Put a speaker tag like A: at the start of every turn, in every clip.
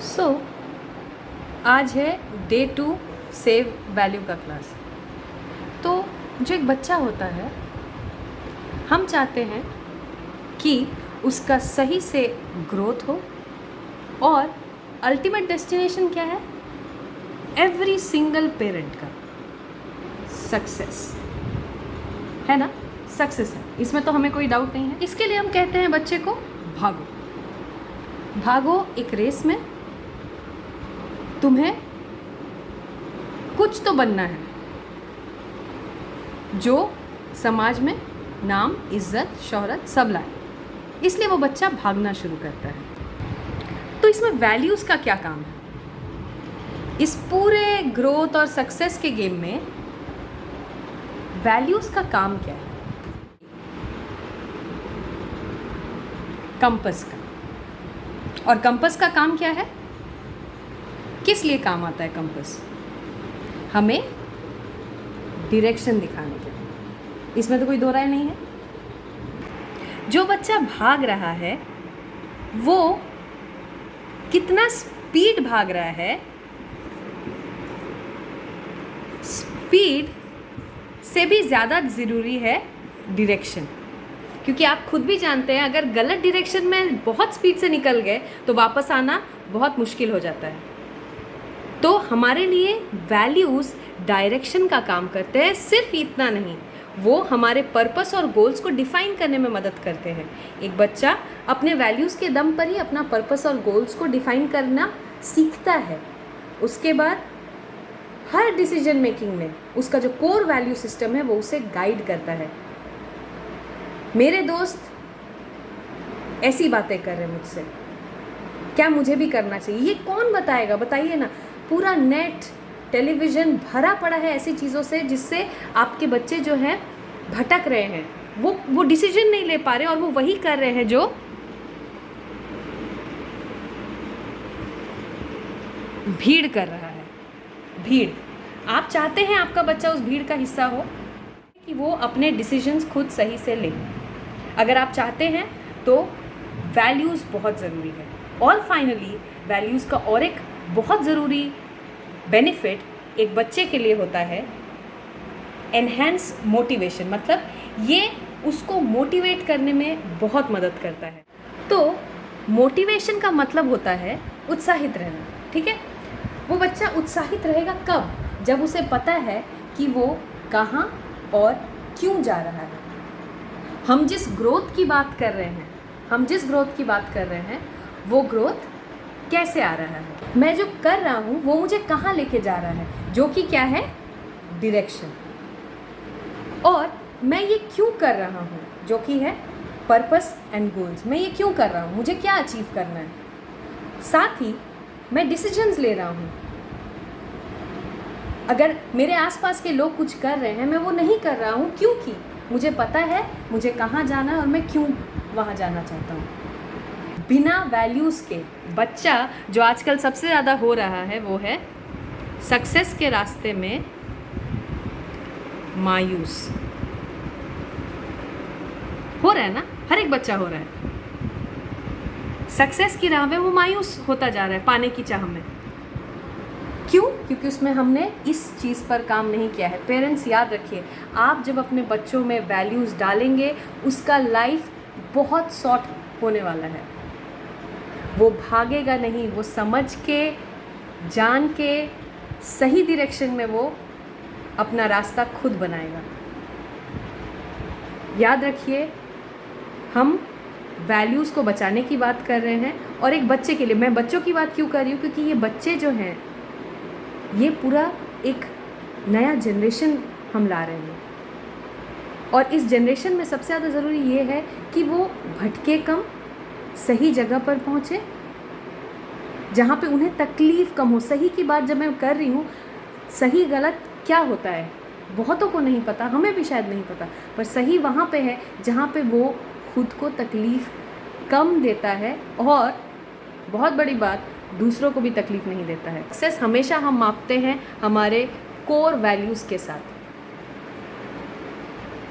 A: सो आज है day 2 save value का क्लास। तो जो एक बच्चा होता है, हम चाहते हैं कि उसका सही से ग्रोथ हो और अल्टीमेट डेस्टिनेशन क्या है? एवरी सिंगल पेरेंट का सक्सेस है ना, सक्सेस है, इसमें तो हमें कोई डाउट नहीं है। इसके लिए हम कहते हैं बच्चे को भागो भागो एक रेस में, तुम्हें कुछ तो बनना है जो समाज में नाम, इज्जत, शोहरत सब लाए। इसलिए वो बच्चा भागना शुरू करता है। तो इसमें वैल्यूज़ का क्या काम है? इस पूरे ग्रोथ और सक्सेस के गेम में वैल्यूज़ का काम क्या है? कंपस का। और कंपस का काम क्या है? किस लिए काम आता है कंपस? हमें डायरेक्शन दिखाने के लिए। इसमें तो कोई दो राय नहीं है। जो बच्चा भाग रहा है वो कितना स्पीड भाग रहा है, स्पीड से भी ज़्यादा ज़रूरी है डायरेक्शन। क्योंकि आप खुद भी जानते हैं, अगर गलत डायरेक्शन में बहुत स्पीड से निकल गए तो वापस आना बहुत मुश्किल हो जाता है। तो हमारे लिए वैल्यूज़ डायरेक्शन का काम करते हैं। सिर्फ इतना नहीं, वो हमारे पर्पस और गोल्स को डिफाइन करने में मदद करते हैं। एक बच्चा अपने वैल्यूज़ के दम पर ही अपना पर्पस और गोल्स को डिफाइन करना सीखता है। उसके बाद हर डिसीजन मेकिंग में उसका जो कोर वैल्यू सिस्टम है वो उसे गाइड करता है। मेरे दोस्त ऐसी बातें कर रहे हैं मुझसे, क्या मुझे भी करना चाहिए? ये कौन बताएगा, बताइए ना। पूरा नेट, टेलीविज़न भरा पड़ा है ऐसी चीज़ों से जिससे आपके बच्चे जो हैं भटक रहे हैं, वो डिसीजन नहीं ले पा रहे और वो वही कर रहे हैं जो भीड़ कर रहा है। भीड़, आप चाहते हैं आपका बच्चा उस भीड़ का हिस्सा हो, कि वो अपने डिसीजंस खुद सही से ले। अगर आप चाहते हैं तो वैल्यूज़ बहुत ज़रूरी है। और फाइनली वैल्यूज़ का और एक बहुत ज़रूरी बेनिफिट एक बच्चे के लिए होता है एनहेंस मोटिवेशन। मतलब ये उसको मोटिवेट करने में बहुत मदद करता है। तो मोटिवेशन का मतलब होता है उत्साहित रहना, ठीक है? वो बच्चा उत्साहित रहेगा कब? जब उसे पता है कि वो कहाँ और क्यों जा रहा है। हम जिस ग्रोथ की बात कर रहे हैं, वो ग्रोथ कैसे आ रहा है? मैं जो कर रहा हूँ वो मुझे कहाँ लेके जा रहा है, जो कि क्या है? डायरेक्शन। और मैं ये क्यों कर रहा हूँ, जो कि है पर्पस एंड गोल्स। मैं ये क्यों कर रहा हूँ, मुझे क्या अचीव करना है। साथ ही मैं डिसीजंस ले रहा हूँ। अगर मेरे आसपास के लोग कुछ कर रहे हैं, मैं वो नहीं कर रहा हूँ क्योंकि मुझे पता है मुझे कहाँ जाना है और मैं क्यों वहाँ जाना चाहता हूँ। बिना वैल्यूज़ के बच्चा, जो आजकल सबसे ज़्यादा हो रहा है, वो है सक्सेस के रास्ते में मायूस हो रहा है ना। हर एक बच्चा हो रहा है, सक्सेस की राह में वो मायूस होता जा रहा है पाने की चाह में। क्यों? क्योंकि उसमें हमने इस चीज़ पर काम नहीं किया है। पेरेंट्स याद रखिए, आप जब अपने बच्चों में वैल्यूज़ डालेंगे, उसका लाइफ बहुत शॉर्ट होने वाला है। वो भागेगा नहीं, वो समझ के, जान के, सही डायरेक्शन में वो अपना रास्ता खुद बनाएगा। याद रखिए, हम वैल्यूज़ को बचाने की बात कर रहे हैं और एक बच्चे के लिए। मैं बच्चों की बात क्यों कर रही हूँ? क्योंकि ये बच्चे जो हैं, ये पूरा एक नया जनरेशन हम ला रहे हैं। और इस जनरेशन में सबसे ज़्यादा ज़रूरी ये है कि वो भटके कम, सही जगह पर पहुँचे, जहाँ पे उन्हें तकलीफ़ कम हो। सही की बात जब मैं कर रही हूँ, सही गलत क्या होता है बहुतों को नहीं पता, हमें भी शायद नहीं पता, पर सही वहाँ पे है जहाँ पे वो खुद को तकलीफ़ कम देता है और बहुत बड़ी बात, दूसरों को भी तकलीफ़ नहीं देता है। सक्सेस हमेशा हम मापते हैं हमारे कोर वैल्यूज़ के साथ।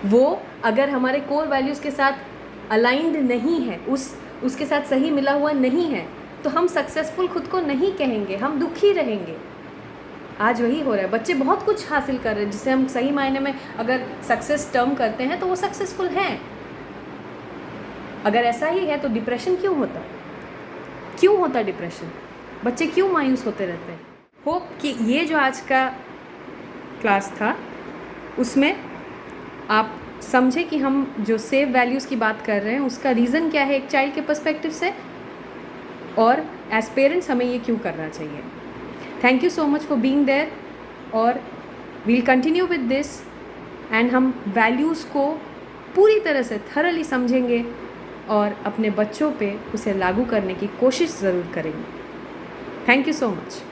A: वो अगर हमारे कोर वैल्यूज़ के साथ अलाइंड नहीं है, उसके साथ सही मिला हुआ नहीं है, तो हम सक्सेसफुल खुद को नहीं कहेंगे, हम दुखी रहेंगे। आज वही हो रहा है, बच्चे बहुत कुछ हासिल कर रहे हैं जिसे हम सही मायने में अगर सक्सेस टर्म करते हैं तो वो सक्सेसफुल हैं। अगर ऐसा ही है तो डिप्रेशन क्यों होता? क्यों होता डिप्रेशन? बच्चे क्यों मायूस होते रहते हैं? होप कि ये जो आज का क्लास था उसमें आप समझे कि हम जो सेव वैल्यूज़ की बात कर रहे हैं उसका रीज़न क्या है एक चाइल्ड के पर्सपेक्टिव से, और एज पेरेंट्स हमें ये क्यों करना चाहिए। Thank you so much for being there, और we'll continue with this, and हम वैल्यूज़ को पूरी तरह से थरली समझेंगे और अपने बच्चों पे उसे लागू करने की कोशिश ज़रूर करेंगे। Thank you so much.